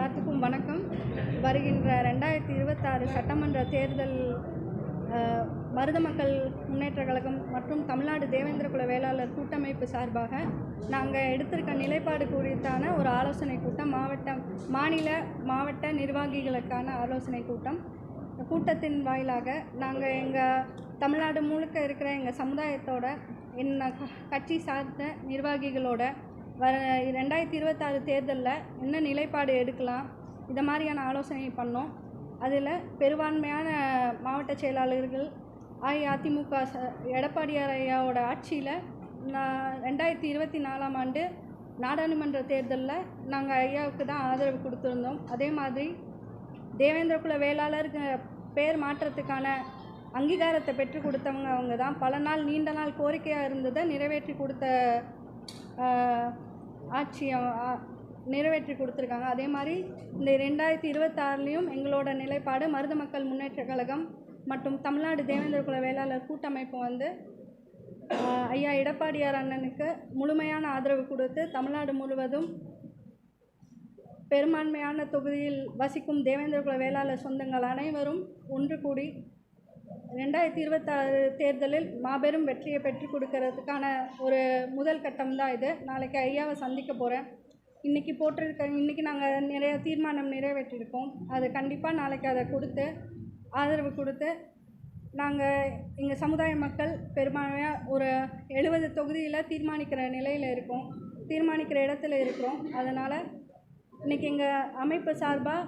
எல்லாத்துக்கும் வணக்கம். வருகின்ற 2026 சட்டமன்ற தேர்தல் மருத மக்கள் முன்னேற்ற கழகம் மற்றும் தமிழ்நாடு தேவேந்திர குல வேளாளர் கூட்டமைப்பு சார்பாக நாங்கள் எடுத்திருக்க நிலைப்பாடு குறித்தான ஒரு ஆலோசனை கூட்டம், மாவட்ட நிர்வாகிகளுக்கான ஆலோசனை கூட்டத்தின் வாயிலாக நாங்கள் எங்கள் தமிழ்நாடு முழுக்க இருக்கிற எங்கள் சமுதாயத்தோட கட்சி சார்ந்த நிர்வாகிகளோட வர 2026 தேர்தலில் என்ன நிலைப்பாடு எடுக்கலாம், இதை மாதிரியான ஆலோசனை பண்ணோம். அதில் பெரும்பான்மையான மாவட்ட செயலாளர்கள் அஇஅதிமுக எடப்பாடியார் ஐயாவோட ஆட்சியில் 2024ஆம் ஆண்டு நாடாளுமன்ற தேர்தலில் நாங்கள் ஐயாவுக்கு தான் ஆதரவு கொடுத்துருந்தோம். அதே மாதிரி தேவேந்திர குல வேளாளர் பேர் மாற்றத்துக்கான அங்கீகாரத்தை பெற்றுக் கொடுத்தவங்க அவங்க தான். பல நாள் நீண்ட நாள் கோரிக்கையாக இருந்ததை நிறைவேற்றி கொடுத்த ஆட்சியை நிறைவேற்றி கொடுத்துருக்காங்க. அதே மாதிரி இந்த 2026லையும் எங்களோட நிலைப்பாடு மருத மக்கள் முன்னேற்ற கழகம் மற்றும் தமிழ்நாடு தேவேந்திர குல வேளாளர் கூட்டமைப்பு ஐயா எடப்பாடியார் அண்ணனுக்கு முழுமையான ஆதரவு கொடுத்து தமிழ்நாடு முழுவதும் பெரும்பான்மையான தொகுதியில் வசிக்கும் தேவேந்திர குல வேளாளர் சொந்தங்கள் அனைவரும் ஒன்று கூடி 2026 தேர்தலில் மாபெரும் வெற்றியை பெற்றுக் கொடுக்கறதுக்கான ஒரு முதல் கட்டம் தான் இது. நாளைக்கு ஐயாவை சந்திக்க போகிறேன். இன்றைக்கி நாங்கள் நிறைய தீர்மானம் நிறைவேற்றியிருக்கோம். அது கண்டிப்பாக நாளைக்கு அதை கொடுத்து ஆதரவு கொடுத்து நாங்கள் எங்கள் சமுதாய மக்கள் பெரும்பான்மையாக ஒரு 70 தொகுதியில் தீர்மானிக்கிற இடத்துல இருக்கிறோம். அதனால் இன்றைக்கி எங்கள் அமைப்பு சார்பாக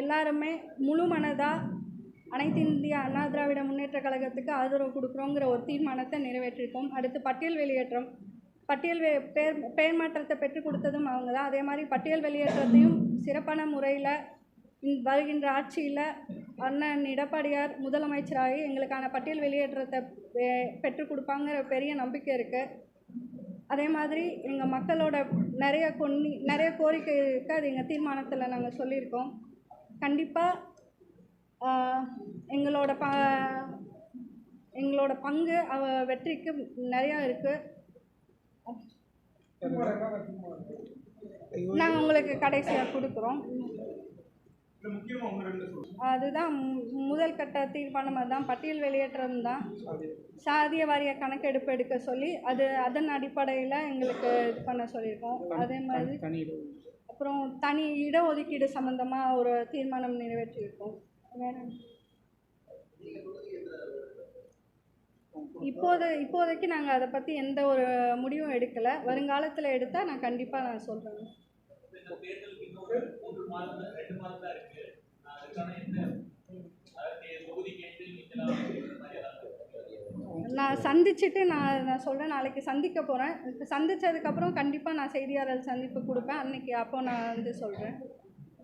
எல்லாருமே முழு மனதாக அனைத்து இந்திய அண்ணா திராவிட முன்னேற்ற கழகத்துக்கு ஆதரவு கொடுக்குறோங்கிற ஒரு தீர்மானத்தை நிறைவேற்றியிருக்கோம். அடுத்து பட்டியல் வெளியேற்றம், பேர் மாற்றத்தை பெற்றுக் கொடுத்ததும் அவங்க தான். அதே மாதிரி பட்டியல் வெளியேற்றத்தையும் சிறப்பான முறையில் வருகின்ற ஆட்சியில் அண்ணன் எடப்பாடியார் முதலமைச்சராகி எங்களுக்கான பட்டியல் வெளியேற்றத்தை பெற்றுக் கொடுப்பாங்கிற பெரிய நம்பிக்கை இருக்குது. அதே மாதிரி எங்கள் மக்களோட நிறைய கோரிக்கை இருக்குது. அது எங்கள் தீர்மானத்தில் நாங்கள் சொல்லியிருக்கோம். கண்டிப்பாக எங்களோட பங்கு வெற்றிக்கு நிறையா இருக்குது. நாங்கள் உங்களுக்கு கடைசியாக கொடுக்குறோம். அதுதான் முதல் கட்ட தீர்மானம். அதுதான் பட்டியல் வெளியேற்றம் தான். சாதிய வாரிய கணக்கெடுப்பு எடுக்க சொல்லி அதன் அடிப்படையில் எங்களுக்கு இது பண்ண சொல்லியிருக்கோம். அதே மாதிரி அப்புறம் தனி இடஒதுக்கீடு சம்மந்தமாக ஒரு தீர்மானம் நிறைவேற்றியிருக்கோம். இப்போதைக்கு நாங்கள் அதை பற்றி எந்த ஒரு முடிவும் எடுக்கலை. வருங்காலத்தில் எடுத்தால் நான் கண்டிப்பாக சொல்கிறேன். நான் சந்திச்சுட்டு நான் சொல்கிறேன். நாளைக்கு சந்திக்க போகிறேன். சந்தித்ததுக்கப்புறம் கண்டிப்பாக நான் செய்தியாளர் சந்திப்பு கொடுப்பேன். அப்போ நான் சொல்கிறேன்.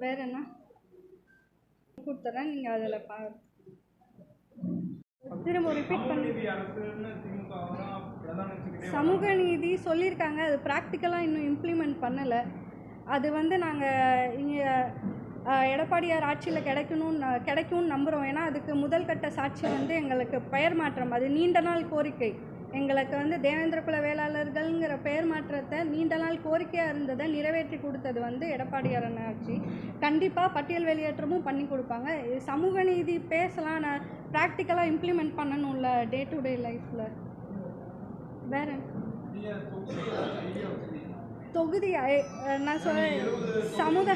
வேறு என்ன கொடுத்துட்றேன், நீங்கள் அதில் திரும்ப ரிப்பீட் பண்ணி. சமூக நீதி சொல்லியிருக்காங்க, அது ப்ராக்டிக்கலாக இன்னும் இம்ப்ளிமெண்ட் பண்ணலை. அது நாங்கள் இங்கே எடப்பாடியார் ஆட்சியில் கிடைக்கும்னு நம்புகிறோம். ஏன்னா அதுக்கு முதல் கட்ட சாட்சி எங்களுக்கு பெயர் மாற்றம். அது நீண்ட நாள் கோரிக்கை. எங்களுக்கு தேவேந்திர குல வேளாளர்கள்ங்கிற பெயர் மாற்றத்தை நீண்ட நாள் கோரிக்கையாக இருந்ததை நிறைவேற்றி கொடுத்தது எடப்பாடியார் ஆட்சி. கண்டிப்பாக பட்டியல் வெளியேற்றமும் பண்ணி கொடுப்பாங்க. சமூக நீதி பேசலாம், நான் ப்ராக்டிக்கலாக இம்ப்ளிமெண்ட் பண்ணணும்ல டே டு டே லைஃப்பில். வேறு தொகுதி நான் சொல்ல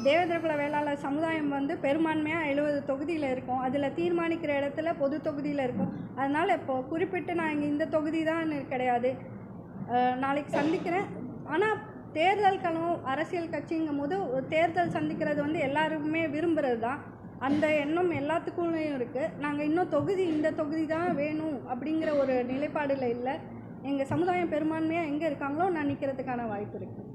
தேவேந்திர குல வேளாளர் சமுதாயம் பெரும்பான்மையாக 70 தொகுதியில் இருக்கும். அதில் தீர்மானிக்கிற இடத்துல பொது தொகுதியில் இருக்கும். அதனால் இப்போது குறிப்பிட்டு நான் இங்கே இந்த தொகுதி தான் கிடையாது. நாளைக்கு சந்திக்கிறேன். ஆனால் தேர்தல் களம் அரசியல் கட்சிங்கும் போது தேர்தல் சந்திக்கிறது எல்லாருமே விரும்புகிறது தான். அந்த எண்ணம் எல்லாத்துக்குள்ளேயும் இருக்குது. நாங்கள் இன்னும் இந்த தொகுதி தான் வேணும் அப்படிங்கிற ஒரு நிலைப்பாடில் இல்லை. எங்கள் சமுதாயம் பெரும்பான்மையாக எங்கே இருக்காங்களோ நான் நிற்கிறதுக்கான வாய்ப்பு இருக்குது.